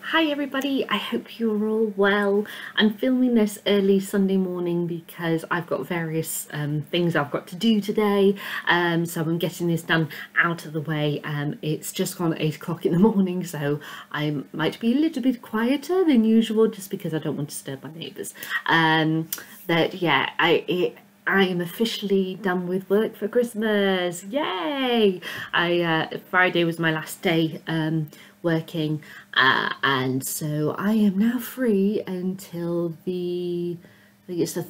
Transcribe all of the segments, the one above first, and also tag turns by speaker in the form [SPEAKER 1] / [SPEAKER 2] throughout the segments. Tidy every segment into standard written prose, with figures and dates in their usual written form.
[SPEAKER 1] Hi everybody, I hope you're all well. I'm filming this early Sunday morning because I've got various things I've got to do today, so I'm getting this done out of the way. It's just gone 8 o'clock in the morning, so I might be a little bit quieter than usual just because I don't want to disturb my neighbours. But yeah, I am officially done with work for Christmas. Yay! Friday was my last day working, and so I am now free until I think it's the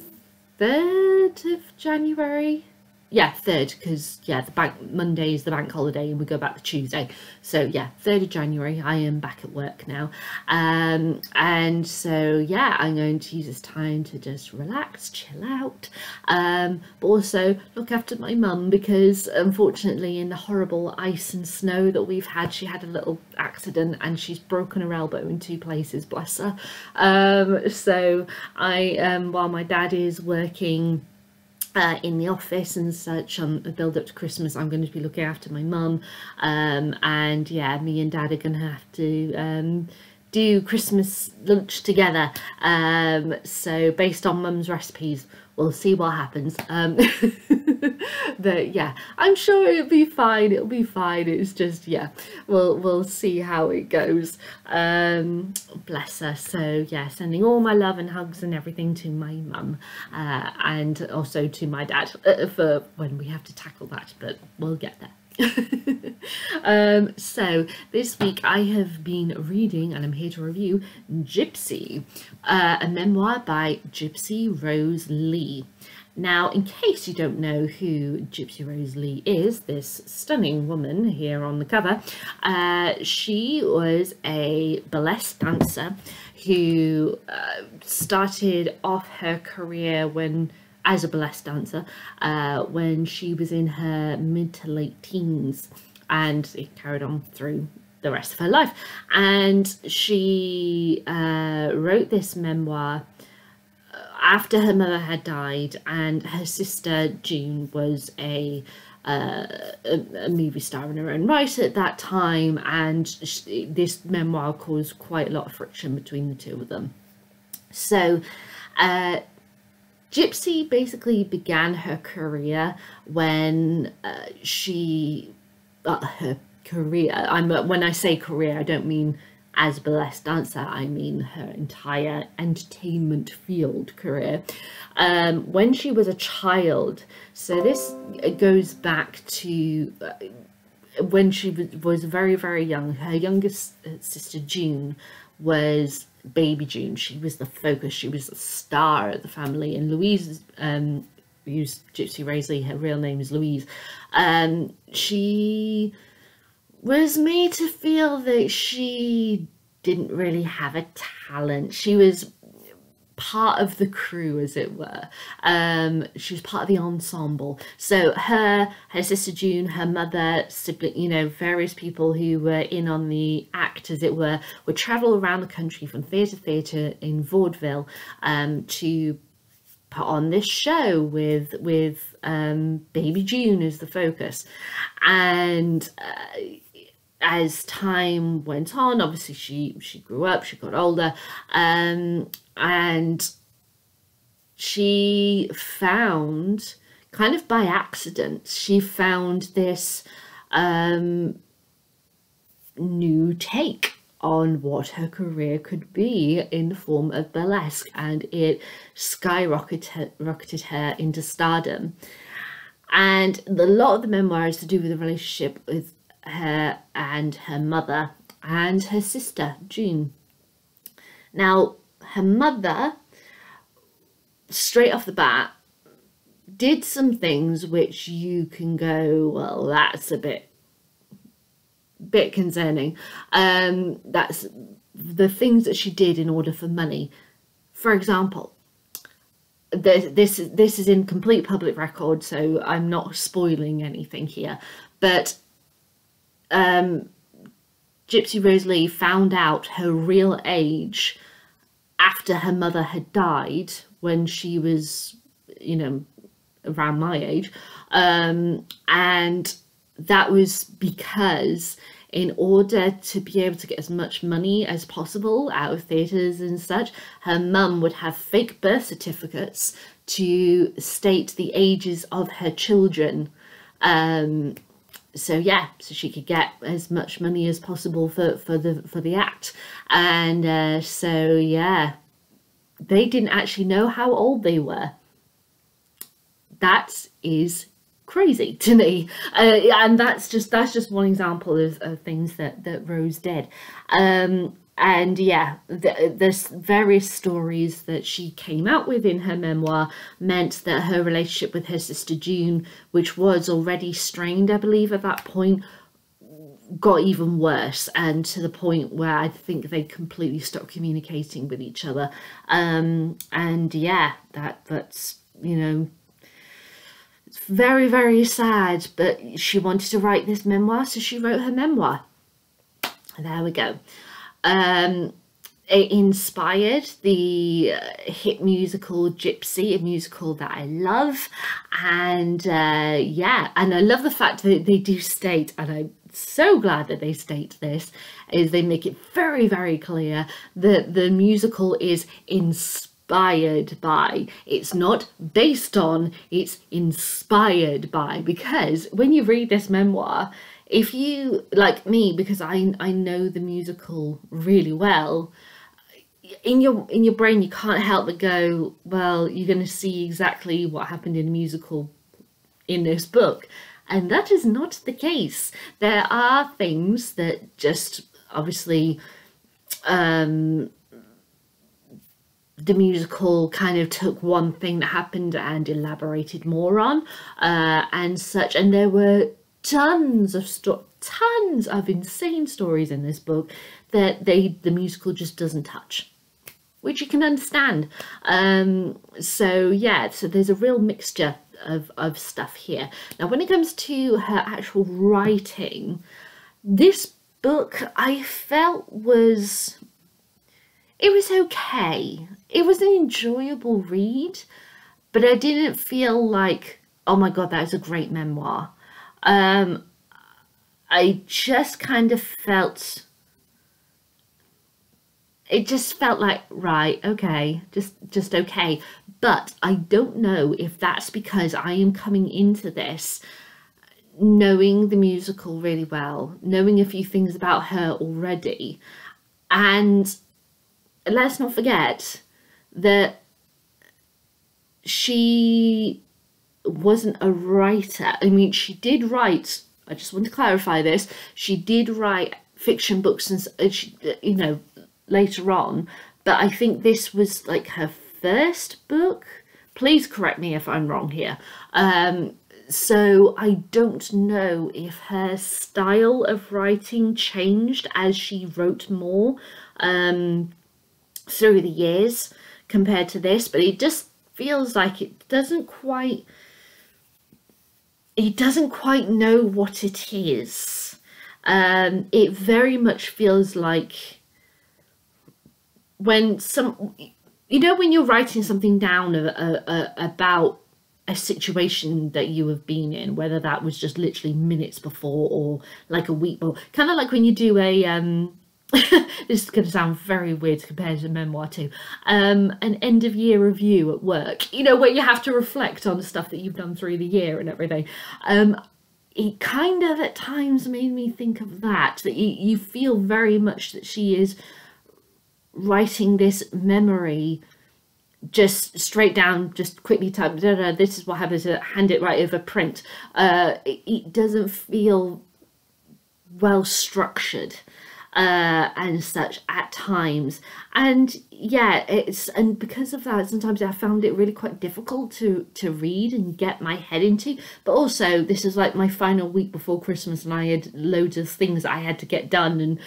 [SPEAKER 1] 3rd of January. Yeah, 3rd, because yeah, Monday is the bank holiday and we go back to Tuesday. So yeah, 3rd of January I am back at work now. And so yeah, I'm going to use this time to just relax, chill out, but also look after my mum, because unfortunately in the horrible ice and snow that we've had, she had a little accident and she's broken her elbow in 2 places, bless her. So while my dad is working in the office and such on the build up to Christmas, I'm going to be looking after my mum, and yeah, me and dad are going to have to do Christmas lunch together, so based on mum's recipes, we'll see what happens. But yeah, I'm sure it'll be fine. It's just, yeah, we'll see how it goes. Bless her. So yeah, sending all my love and hugs and everything to my mum, and also to my dad for when we have to tackle that, but we'll get there. So this week I have been reading, and I'm here to review, Gypsy, a memoir by Gypsy Rose Leigh. Now, in case you don't know who Gypsy Rose Leigh is, this stunning woman here on the cover, she was a burlesque dancer who started off her career as a burlesque dancer when she was in her mid to late teens, and it carried on through the rest of her life. And she wrote this memoir after her mother had died, and her sister June was a movie star in her own right at that time, and this memoir caused quite a lot of friction between the two of them. So Gypsy basically began her career when her career, when I say career, I don't mean as a burlesque dancer, I mean her entire entertainment field career, when she was a child. So this goes back to when she was very, very young. Her youngest sister June was baby June. She was the focus, she was the star of the family, and Louise, who's Gypsy Rose Leigh, her real name is Louise, she was made to feel that she didn't really have a talent. She was part of the crew, as it were. She was part of the ensemble. So her sister June, her mother, sibling, various people who were in on the act, as it were, would travel around the country from theatre to theatre in vaudeville to put on this show with baby June as the focus. And as time went on, obviously she grew up, she got older, and she found, kind of by accident, she found this new take on what her career could be in the form of burlesque, and it skyrocketed her into stardom. And a lot of the memoir is to do with the relationship with her and her mother and her sister June. Now, her mother, straight off the bat, did some things which you can go, well, that's a bit concerning. That's the things that she did in order for money. For example, this is in complete public record, so I'm not spoiling anything here, but Gypsy Rose Leigh found out her real age after her mother had died, when she was, around my age, and that was because in order to be able to get as much money as possible out of theatres and such, her mum would have fake birth certificates to state the ages of her children. So yeah, so she could get as much money as possible for the act. And so yeah, they didn't actually know how old they were. That is crazy to me, and that's just one example of things that Rose did. And yeah, there's various stories that she came out with in her memoir meant that her relationship with her sister June, which was already strained, I believe, at that point, got even worse, and to the point where I think they completely stopped communicating with each other. And yeah, that's, you know, it's very, very sad, but she wanted to write this memoir, so she wrote her memoir. And there we go. It inspired the hit musical Gypsy, a musical that I love. And yeah, and I love the fact that they do state, and I'm so glad that they state this, is they make it very, very clear that the musical is inspired by. It's not based on, it's inspired by. Because when you read this memoir, if you, like me, because I know the musical really well, in your brain you can't help but go, well, you're going to see exactly what happened in the musical in this book. And that is not the case. There are things that just obviously the musical kind of took one thing that happened and elaborated more on, and such. And there were tons of insane stories in this book that the musical just doesn't touch, which you can understand. So yeah, so there's a real mixture of stuff here. Now, when it comes to her actual writing, this book I felt it was okay. It was an enjoyable read, but I didn't feel like, oh my god, that is a great memoir. I just kind of felt, it just felt like, right, okay, just okay. But I don't know if that's because I am coming into this knowing the musical really well, knowing a few things about her already. And let's not forget that she wasn't a writer. I mean, she did write, I just want to clarify this, she did write fiction books and she, you know, later on, but I think this was like her first book. Please correct me if I'm wrong here. So I don't know if her style of writing changed as she wrote more through the years compared to this, but it just feels like it doesn't quite know what it is. It very much feels like when when you're writing something down about a situation that you have been in, whether that was just literally minutes before or like a week before, kind of like when you do a this is going to sound very weird compared to memoir too, an end of year review at work, you know, where you have to reflect on the stuff that you've done through the year and everything. It kind of at times made me think of that you feel very much that she is writing this memory just straight down, just quickly type, this is what happens, hand it right over print. It doesn't feel well structured and such at times. And yeah, and because of that, sometimes I found it really quite difficult to read and get my head into. But also, this is like my final week before Christmas, and I had loads of things I had to get done, and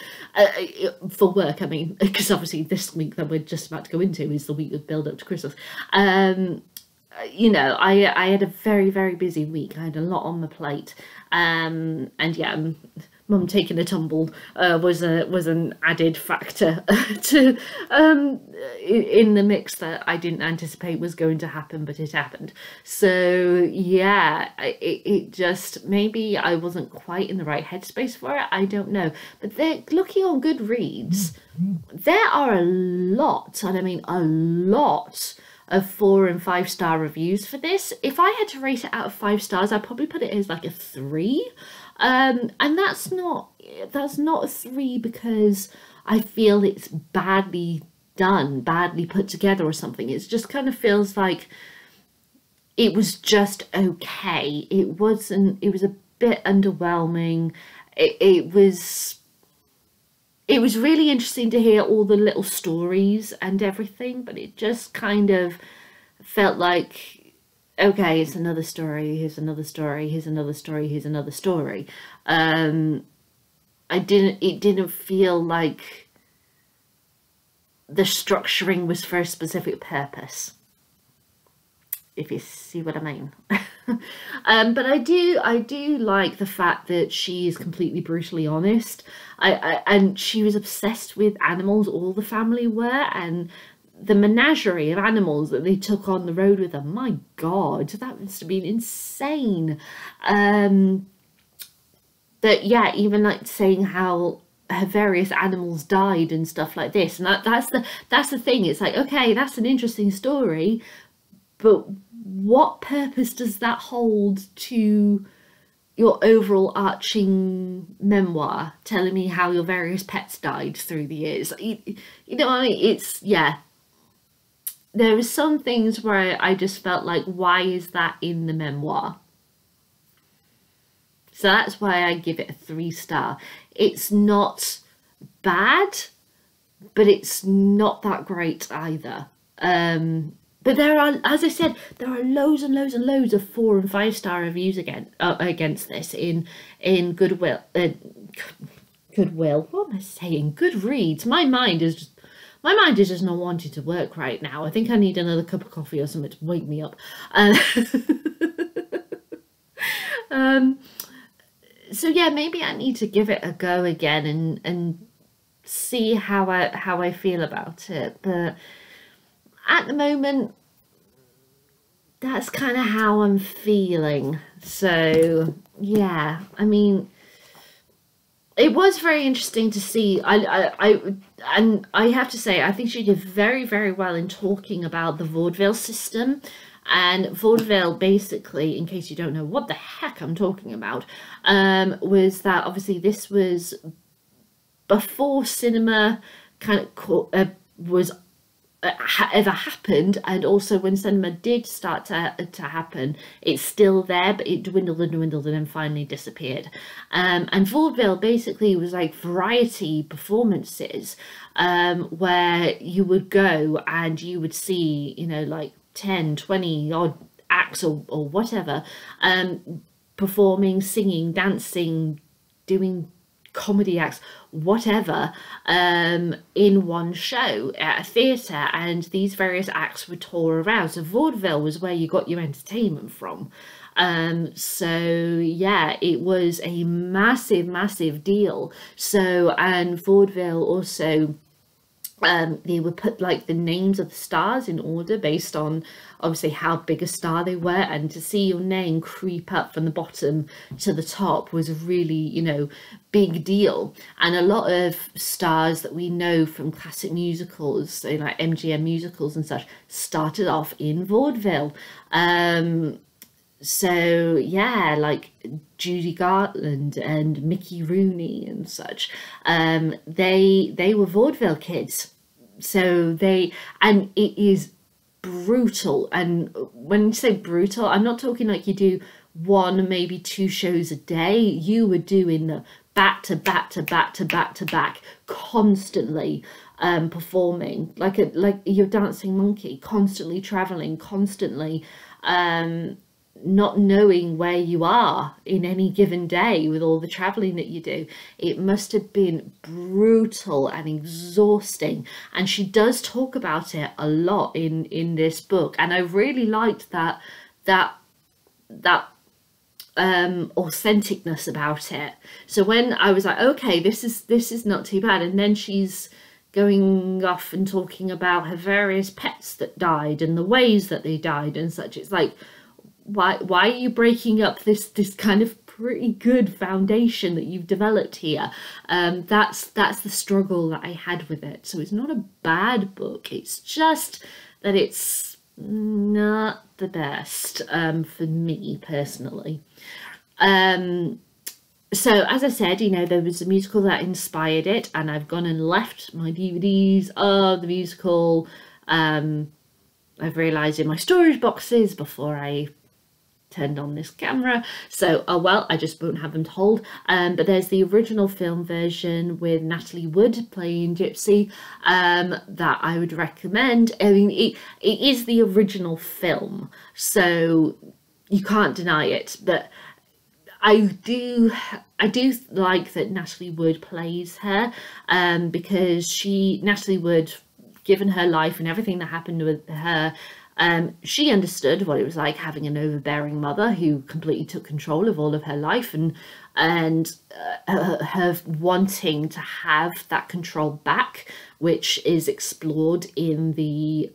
[SPEAKER 1] for work, I mean, because obviously this week that we're just about to go into is the week of build up to Christmas. You know, I had a very, very busy week. I had a lot on the plate, and yeah, Mum taking a tumble was an added factor to in the mix that I didn't anticipate was going to happen, but it happened. So yeah, it just, maybe I wasn't quite in the right headspace for it. I don't know, but they're looking on Goodreads. There are a lot, and I mean a lot, of 4 and 5 star reviews for this. If I had to rate it out of 5 stars, I'd probably put it as like a 3. And that's not a 3 because I feel it's badly done, badly put together or something. It just kind of feels like it was just okay. It was a bit underwhelming. It was really interesting to hear all the little stories and everything, but it just kind of felt like, okay, it's another story, here's another story, here's another story, here's another story. It didn't feel like the structuring was for a specific purpose, if you see what I mean. But I do like the fact that she is completely brutally honest. And she was obsessed with animals, all the family were, and the menagerie of animals that they took on the road with them, my God, that must have been insane. But yeah, even like saying how her various animals died and stuff like this, and that's the thing. It's like, okay, that's an interesting story, but what purpose does that hold to your overall arching memoir, telling me how your various pets died through the years? You know what I mean? It's, yeah, there were some things where I just felt like, why is that in the memoir? So that's why I give it a 3 star. It's not bad, but it's not that great either. But there are, as I said, there are loads and loads and loads of 4 and 5 star reviews against this in Goodwill. Goodwill. What am I saying? Goodreads. My mind is just not wanting to work right now. I think I need another cup of coffee or something to wake me up. So yeah, maybe I need to give it a go again and see how I feel about it. But at the moment, that's kind of how I'm feeling. So yeah, I mean, it was very interesting to see. And I have to say, I think she did very, very well in talking about the vaudeville system. And vaudeville, basically, in case you don't know what the heck I'm talking about, was that obviously this was before cinema kind of was ever happened, and also when cinema did start to happen, it's still there, but it dwindled and dwindled and then finally disappeared. And vaudeville basically was like variety performances, where you would go and you would see, you know, like 10, 20 odd acts or whatever, performing, singing, dancing, doing comedy acts, whatever, in one show at a theatre, and these various acts would tour around. So vaudeville was where you got your entertainment from. So yeah, it was a massive deal. So, and vaudeville also, they would put like the names of the stars in order based on obviously how big a star they were, and to see your name creep up from the bottom to the top was a really, you know, big deal. And a lot of stars that we know from classic musicals, so like MGM musicals and such, started off in vaudeville. So yeah, like Judy Garland and Mickey Rooney and such, they were vaudeville kids. So and it is brutal. And when you say brutal, I'm not talking like you do 1, maybe 2 shows a day. You were doing the back to back to back to back to back, constantly performing like you're dancing monkey, constantly traveling, constantly not knowing where you are in any given day with all the traveling that you do. It must have been brutal and exhausting, and she does talk about it a lot in this book. And I really liked that authenticness about it. So when I was like, okay, this is not too bad, and then she's going off and talking about her various pets that died and the ways that they died and such, it's like, why are you breaking up this kind of pretty good foundation that you've developed here? That's the struggle that I had with it. So it's not a bad book, it's just that it's not the best for me personally. So as I said, you know, there was a musical that inspired it, and I've gone and left my DVDs of the musical. I've realised in my storage boxes before I turned on this camera, so oh well, I just won't have them to hold. But there's the original film version with Natalie Wood playing Gypsy that I would recommend. I mean, it is the original film, so you can't deny it, but I do like that Natalie Wood plays her, because Natalie Wood, given her life and everything that happened with her, she understood what it was like having an overbearing mother who completely took control of all of her life, and her wanting to have that control back, which is explored in the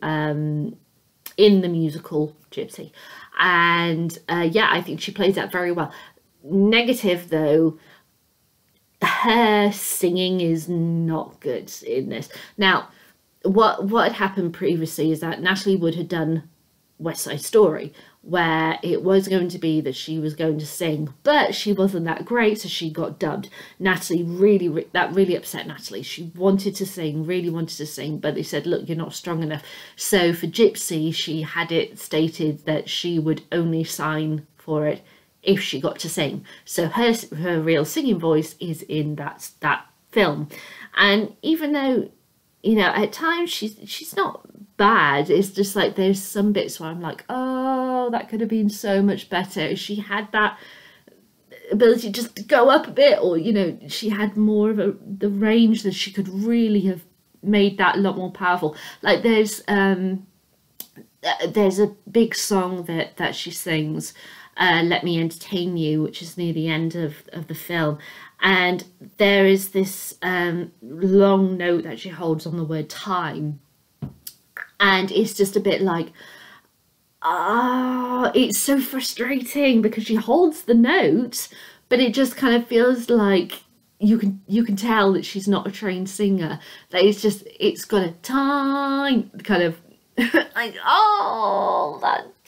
[SPEAKER 1] musical Gypsy. And yeah, I think she plays that very well. Negative though, her singing is not good in this. Now, what had happened previously is that Natalie Wood had done West Side Story, where it was going to be that she was going to sing, but she wasn't that great, so she got dubbed. Natalie that really upset Natalie. She wanted to sing, really wanted to sing, but they said, look, you're not strong enough. So for Gypsy, she had it stated that she would only sign for it if she got to sing. So her real singing voice is in that film. And even though, you know, at times she's not bad, it's just like there's some bits where I'm like, oh, that could have been so much better if she had that ability just to go up a bit, or, you know, she had more of the range that she could really have made that a lot more powerful. Like there's a big song that she sings, Let Me Entertain You, which is near the end of the film, and there is this long note that she holds on the word time, and it's just a bit like, it's so frustrating because she holds the note, but it just kind of feels like you can tell that she's not a trained singer, that it's got a time kind of like,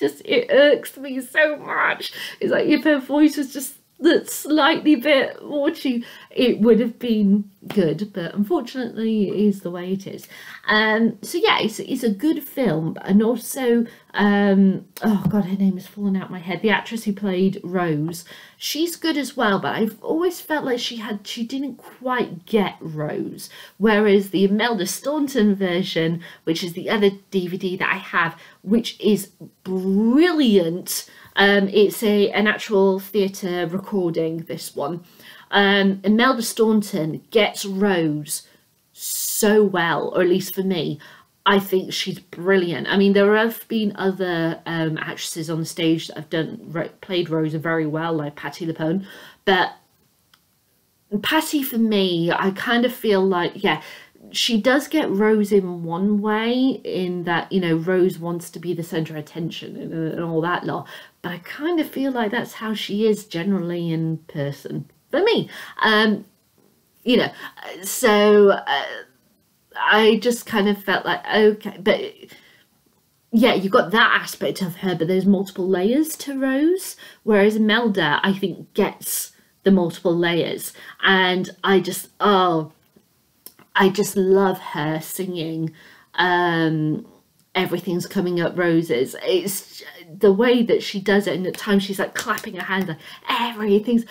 [SPEAKER 1] it irks me so much. It's like if her voice was just that slightly bit more tuned, it would have been good, but unfortunately it is the way it is. So yeah, it's a good film. And also oh god, her name has fallen out of my head, the actress who played Rose, she's good as well, but I've always felt like she didn't quite get Rose, whereas the Imelda Staunton version, which is the other DVD that I have, which is brilliant, it's an actual theatre recording, this one. Imelda Staunton gets Rose so well, or at least for me. I think she's brilliant. I mean, there have been other actresses on the stage that have played Rose very well, like Patti LuPone, but Patti, for me, I kind of feel like, yeah, she does get Rose in one way, in that, you know, Rose wants to be the centre of attention and all that lot, but I kind of feel like that's how she is generally in person for me. You know, so I just kind of felt like, okay, but yeah, you've got that aspect of her, but there's multiple layers to Rose, whereas Imelda, I think, gets the multiple layers, and I just love her singing Everything's Coming Up Roses. It's the way that she does it, and at times she's like clapping her hands, like everything's,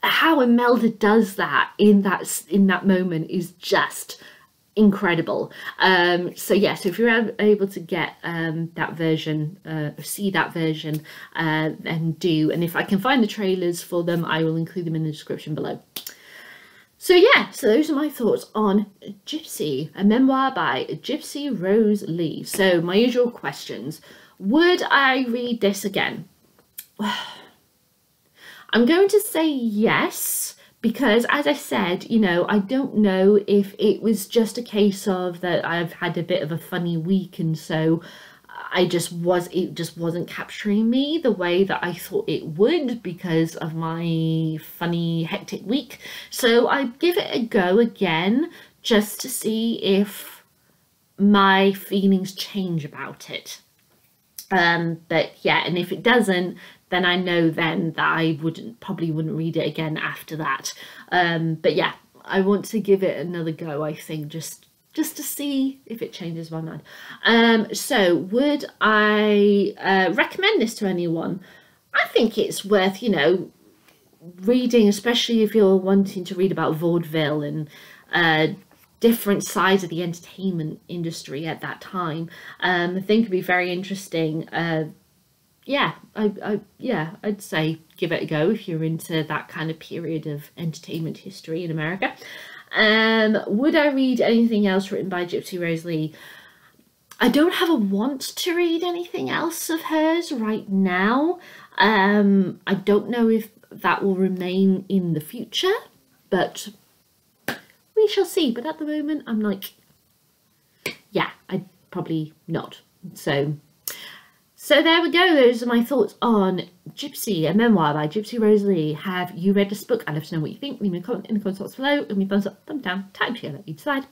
[SPEAKER 1] how Imelda does that in that moment is just incredible. So yeah, so if you're able to get that version, see that version, then do, and if I can find the trailers for them, I will include them in the description below. So yeah, so those are my thoughts on Gypsy, a memoir by Gypsy Rose Leigh. So my usual questions: would I read this again? I'm going to say yes, because as I said, you know, I don't know if it was just a case of that I've had a bit of a funny week, and so it just wasn't capturing me the way that I thought it would because of my funny hectic week. So I give it a go again just to see if my feelings change about it. But yeah, and if it doesn't, then I know then that I probably wouldn't read it again after that. But yeah, I want to give it another go, I think, just to see if it changes my mind. So would I recommend this to anyone? I think it's worth, you know, reading, especially if you're wanting to read about vaudeville and different sides of the entertainment industry at that time. I think it'd be very interesting. Yeah, I'd say give it a go if you're into that kind of period of entertainment history in America. Would I read anything else written by Gypsy Rose Leigh? I don't have a want to read anything else of hers right now. I don't know if that will remain in the future, but we shall see. But at the moment, I'm like, yeah, I'd probably not. So there we go. Those are my thoughts on Gypsy, a memoir by Gypsy Rose Leigh. Have you read this book? I'd love to know what you think. Leave me a comment in the comments box below. Give me a thumbs up, thumbs down, tag together each side.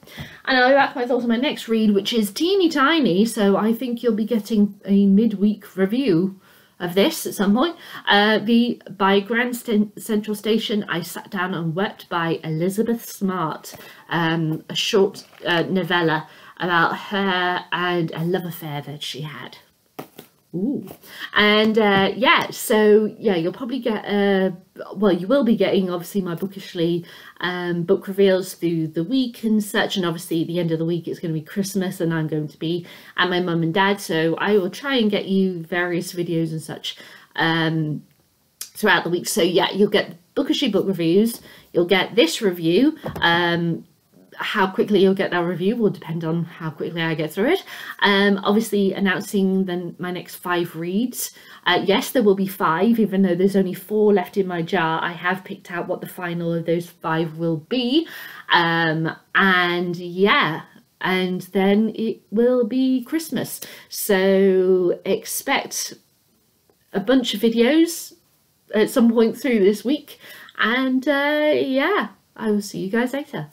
[SPEAKER 1] And I'll be back with my thoughts on my next read, which is teeny tiny. So I think you'll be getting a midweek review of this at some point. By Grand Central Station, I Sat Down and Wept by Elizabeth Smart. A short novella about her and a love affair that she had. Ooh. And yeah, so yeah, you'll probably get well, you will be getting obviously my bookishly book reveals through the week and such, and obviously at the end of the week it's going to be Christmas and I'm going to be at my mum and dad, so I will try and get you various videos and such throughout the week. So yeah, you'll get bookishly book reviews, you'll get this review. How quickly you'll get that review will depend on how quickly I get through it. Obviously announcing then my next 5 reads. Yes, there will be 5, even though there's only 4 left in my jar. I have picked out what the final of those 5 will be. And yeah, and then it will be Christmas. So expect a bunch of videos at some point through this week. And yeah, I will see you guys later.